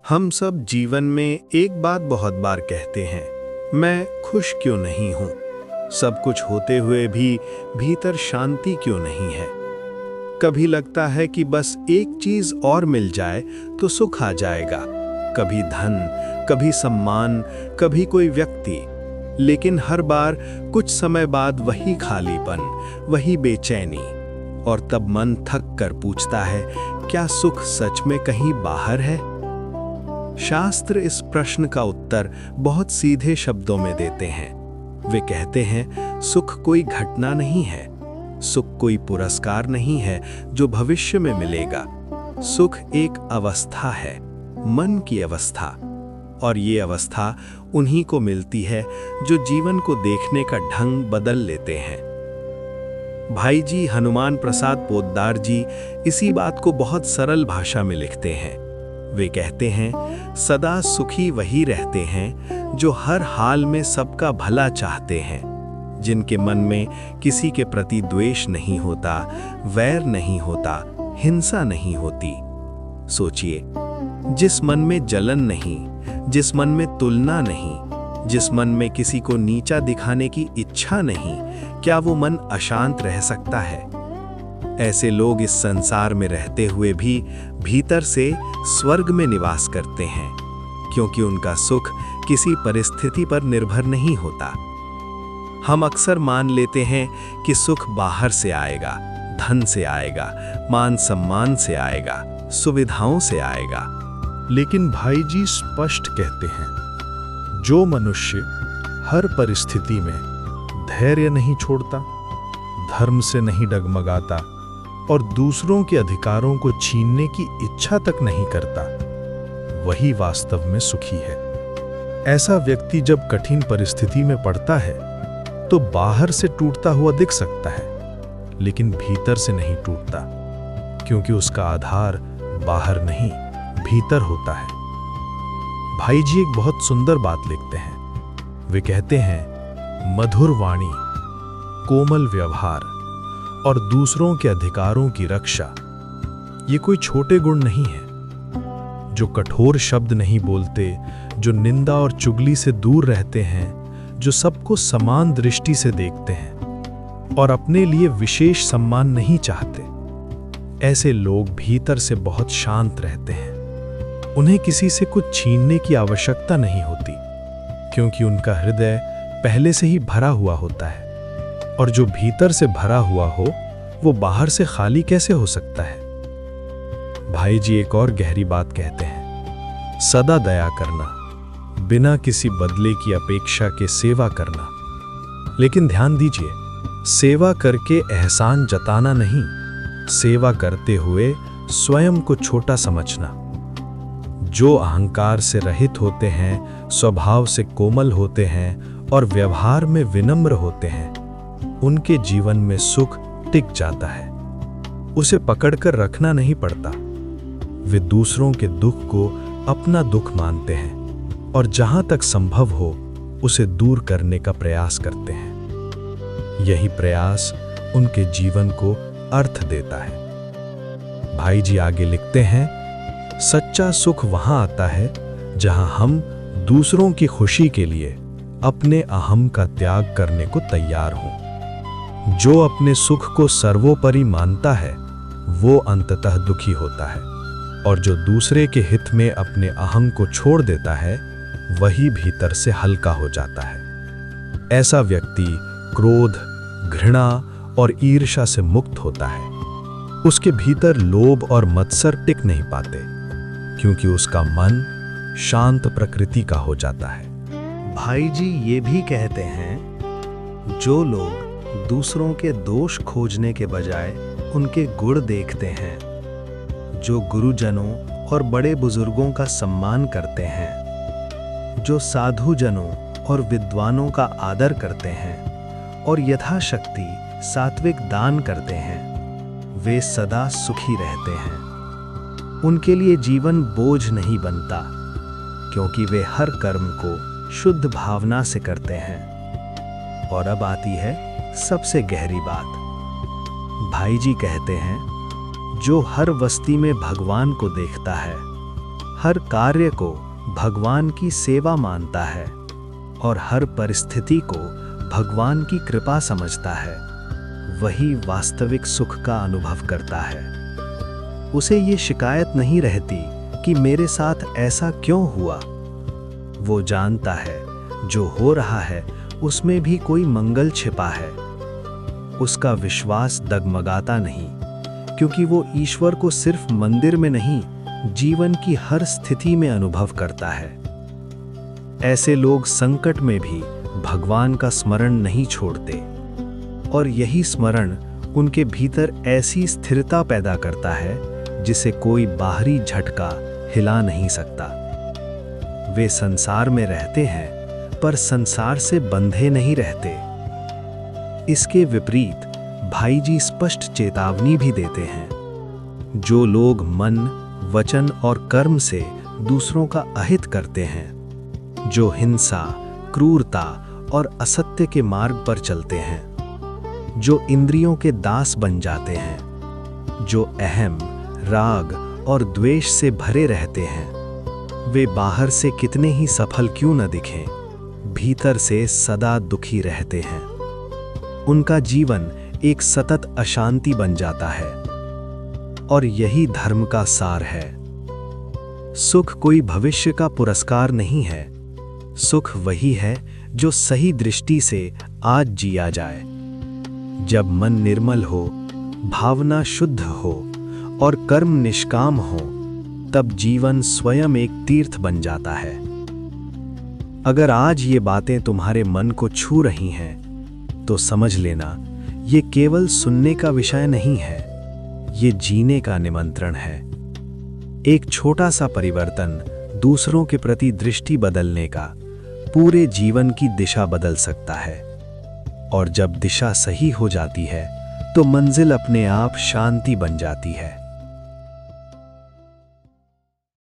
हम सब जीवन में एक बात बहुत बार कहते हैं, मैं खुश क्यों नहीं हूं? सब कुछ होते हुए भी भीतर शांति क्यों नहीं है? कभी लगता है कि बस एक चीज और मिल जाए तो सुख आ जाएगा। कभी धन, कभी सम्मान, कभी कोई व्यक्ति। लेकिन हर बार कुछ समय बाद वही खालीपन, वही बेचैनी। और तब मन थक कर पूछता है, क्या सुख सच में कहीं बाहर है? शास्त्र इस प्रश्न का उत्तर बहुत सीधे शब्दों में देते हैं। वे कहते हैं, सुख कोई घटना नहीं है, सुख कोई पुरस्कार नहीं है जो भविष्य में मिलेगा। सुख एक अवस्था है, मन की अवस्था। और ये अवस्था उन्हीं को मिलती है जो जीवन को देखने का ढंग बदल लेते हैं। भाई जी हनुमान प्रसाद पोद्दार जी इसी बात को बहुत सरल भाषा में लिखते हैं। वे कहते हैं, सदा सुखी वही रहते हैं जो हर हाल में सबका भला चाहते हैं, जिनके मन में किसी के प्रति द्वेष नहीं होता, वैर नहीं होता, हिंसा नहीं होती। सोचिए, जिस मन में जलन नहीं, जिस मन में तुलना नहीं, जिस मन में किसी को नीचा दिखाने की इच्छा नहीं, क्या वो मन अशांत रह सकता है? ऐसे लोग इस संसार में रहते हुए भी भीतर से स्वर्ग में निवास करते हैं, क्योंकि उनका सुख किसी परिस्थिति पर निर्भर नहीं होता। हम अक्सर मान लेते हैं कि सुख बाहर से आएगा, धन से आएगा, मान सम्मान से आएगा, सुविधाओं से आएगा। लेकिन भाई जी स्पष्ट कहते हैं, जो मनुष्य हर परिस्थिति में धैर्य नहीं छोड़ता, धर्म से नहीं डगमगाता और दूसरों के अधिकारों को छीनने की इच्छा तक नहीं करता, वही वास्तव में सुखी है। ऐसा व्यक्ति जब कठिन परिस्थिति में पड़ता है तो बाहर से टूटता हुआ दिख सकता है, लेकिन भीतर से नहीं टूटता, क्योंकि उसका आधार बाहर नहीं भीतर होता है। भाई जी एक बहुत सुंदर बात लिखते हैं। वे कहते हैं, मधुर वाणी, कोमल व्यवहार और दूसरों के अधिकारों की रक्षा, ये कोई छोटे गुण नहीं है। जो कठोर शब्द नहीं बोलते, जो निंदा और चुगली से दूर रहते हैं, जो सबको समान दृष्टि से देखते हैं और अपने लिए विशेष सम्मान नहीं चाहते, ऐसे लोग भीतर से बहुत शांत रहते हैं। उन्हें किसी से कुछ छीनने की आवश्यकता नहीं होती, क्योंकि उनका हृदय पहले से ही भरा हुआ होता है। और जो भीतर से भरा हुआ हो, वो बाहर से खाली कैसे हो सकता है? भाई जी एक और गहरी बात कहते हैं, सदा दया करना, बिना किसी बदले की अपेक्षा के सेवा करना। लेकिन ध्यान दीजिए, सेवा करके एहसान जताना नहीं, सेवा करते हुए स्वयं को छोटा समझना। जो अहंकार से रहित होते हैं, स्वभाव से कोमल होते हैं और व्यवहार में विनम्र होते हैं, उनके जीवन में सुख टिक जाता है। उसे पकड़कर रखना नहीं पड़ता। वे दूसरों के दुख को अपना दुख मानते हैं और जहां तक संभव हो उसे दूर करने का प्रयास करते हैं। यही प्रयास उनके जीवन को अर्थ देता है। भाई जी आगे लिखते हैं, सच्चा सुख वहां आता है जहां हम दूसरों की खुशी के लिए अपने अहम का त्याग करने को तैयार हों। जो अपने सुख को सर्वोपरि मानता है, वो अंततः दुखी होता है, और जो दूसरे के हित में अपने अहम को छोड़ देता है, वही भीतर से हल्का हो जाता है। ऐसा व्यक्ति क्रोध, घृणा और ईर्ष्या से मुक्त होता है। उसके भीतर लोभ और मत्सर टिक नहीं पाते, क्योंकि उसका मन शांत प्रकृति का हो जाता है। भाई जी ये भी कहते हैं, जो लोग दूसरों के दोष खोजने के बजाय उनके गुण देखते हैं, जो गुरुजनों और बड़े बुजुर्गों का सम्मान करते हैं, जो साधुजनों और विद्वानों का आदर करते हैं और यथाशक्ति सात्विक दान करते हैं, वे सदा सुखी रहते हैं। उनके लिए जीवन बोझ नहीं बनता, क्योंकि वे हर कर्म को शुद्ध भावना से करते हैं। और अब आती है सबसे गहरी बात। भाई जी कहते हैं, जो हर वस्ती में भगवान को देखता है, हर कार्य को भगवान की सेवा मानता है और हर परिस्थिति को भगवान की कृपा समझता है, वही वास्तविक सुख का अनुभव करता है। उसे ये शिकायत नहीं रहती कि मेरे साथ ऐसा क्यों हुआ। वो जानता है जो हो रहा है उसमें भी कोई मंगल छिपा है। उसका विश्वास डगमगाता नहीं, क्योंकि वो ईश्वर को सिर्फ मंदिर में नहीं, जीवन की हर स्थिति में अनुभव करता है। ऐसे लोग संकट में भी भगवान का स्मरण नहीं छोड़ते, और यही स्मरण उनके भीतर ऐसी स्थिरता पैदा करता है जिसे कोई बाहरी झटका हिला नहीं सकता। वे संसार में रहते हैं पर संसार से बंधे नहीं रहते। इसके विपरीत भाई जी स्पष्ट चेतावनी भी देते हैं। जो लोग मन, वचन और कर्म से दूसरों का अहित करते हैं, जो हिंसा, क्रूरता और असत्य के मार्ग पर चलते हैं, जो इंद्रियों के दास बन जाते हैं, जो अहम, राग और द्वेष से भरे रहते हैं, वे बाहर से कितने ही सफल क्यों न दिखें, भीतर से सदा दुखी रहते हैं। उनका जीवन एक सतत अशांति बन जाता है, और यही धर्म का सार है। सुख कोई भविष्य का पुरस्कार नहीं है। सुख वही है जो सही दृष्टि से आज जिया जाए। जब मन निर्मल हो, भावना शुद्ध हो और कर्म निष्काम हो, तब जीवन स्वयं एक तीर्थ बन जाता है। अगर आज ये बातें तुम्हारे मन को छू रही हैं, तो समझ लेना ये केवल सुनने का विषय नहीं है, ये जीने का निमंत्रण है। एक छोटा सा परिवर्तन दूसरों के प्रति दृष्टि बदलने का पूरे जीवन की दिशा बदल सकता है। और जब दिशा सही हो जाती है तो मंजिल अपने आप शांति बन जाती है।